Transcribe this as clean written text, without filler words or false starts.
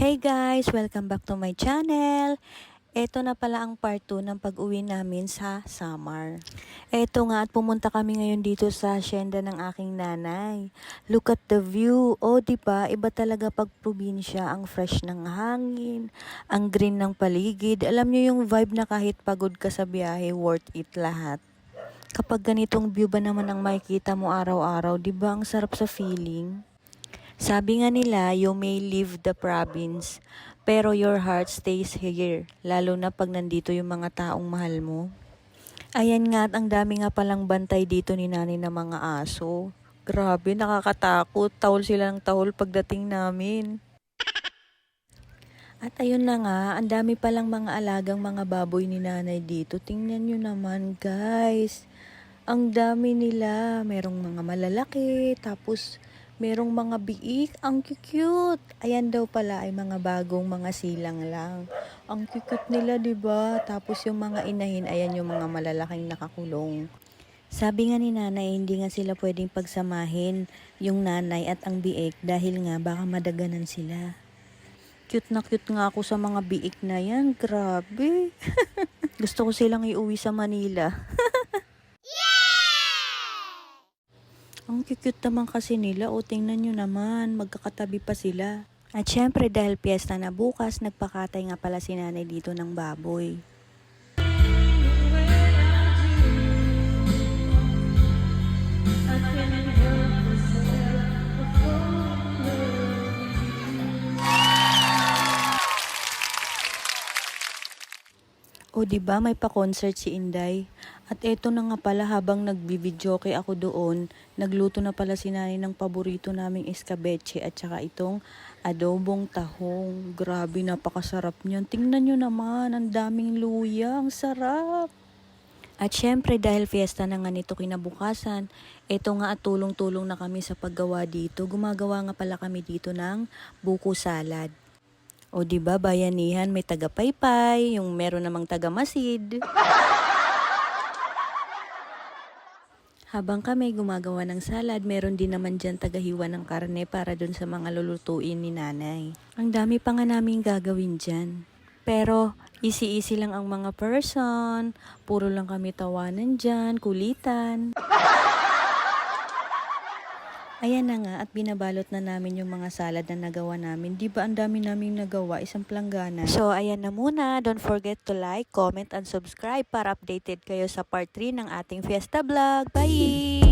Hey guys! Welcome back to my channel. Ito na pala ang part 2 ng pag-uwi namin sa Samar. Ito nga at pumunta kami ngayon dito sa hacienda ng aking nanay. Look at the view. O diba, iba talaga pag probinsya. Ang fresh ng hangin, ang green ng paligid. Alam nyo yung vibe na kahit pagod ka sa biyahe, worth it lahat. Kapag ganitong view ba naman ang makikita mo araw-araw, diba ang sarap sa feeling? Sabi nga nila, you may leave the province, pero your heart stays here, lalo na pag nandito yung mga taong mahal mo. Ayan nga at ang dami nga palang bantay dito ni nanay ng mga aso. Grabe, nakakatakot. Tahol sila ng tahol pagdating namin. At ayun na nga, ang dami palang mga alagang mga baboy ni nanay dito. Tingnan nyo naman guys. Ang dami nila. Merong mga malalaki, tapos merong mga biik, ang cute. Ayan daw pala ay mga bagong mga silang lang. Ang cute nila, 'di ba? Tapos yung mga inahin, ayan yung mga malalaking nakakulong. Sabi nga ni nanay, hindi nga sila pwedeng pagsamahin yung nanay at ang biik dahil nga baka madaganan sila. Cute na cute nga ako sa mga biik na yan. Grabe. Gusto ko silang iuwi sa Manila. Ang cute naman kasi nila. O, tingnan nyo naman. Magkakatabi pa sila. At syempre dahil piyesta na bukas, nagpakatay nga pala si nanay dito ng baboy. O diba may pa-concert si Inday? At eto na nga pala habang nagbi-videoke ako doon, nagluto na pala si nanay ng paborito naming escabeche at saka itong adobong tahong. Grabe, napakasarap niyan. Tingnan nyo naman, ang daming luya, ang sarap. At syempre dahil fiesta na nga nito kinabukasan, eto nga at tulong-tulong na kami sa paggawa dito. Gumagawa nga pala kami dito ng buko salad. O diba bayanihan, may taga-paypay, yung meron namang taga-masid. Habang kami gumagawa ng salad, meron din naman dyan tagahiwa ng karne para dun sa mga lulutuin ni nanay. Ang dami pa nga namin gagawin dyan. Pero easy-easy lang ang mga person, puro lang kami tawanan dyan, kulitan. Ayan na nga at binabalot na namin yung mga salad na nagawa namin. Di ba ang dami naming nagawa, isang planggana. So ayan na muna, don't forget to like, comment, and subscribe para updated kayo sa part 3 ng ating fiesta vlog. Bye!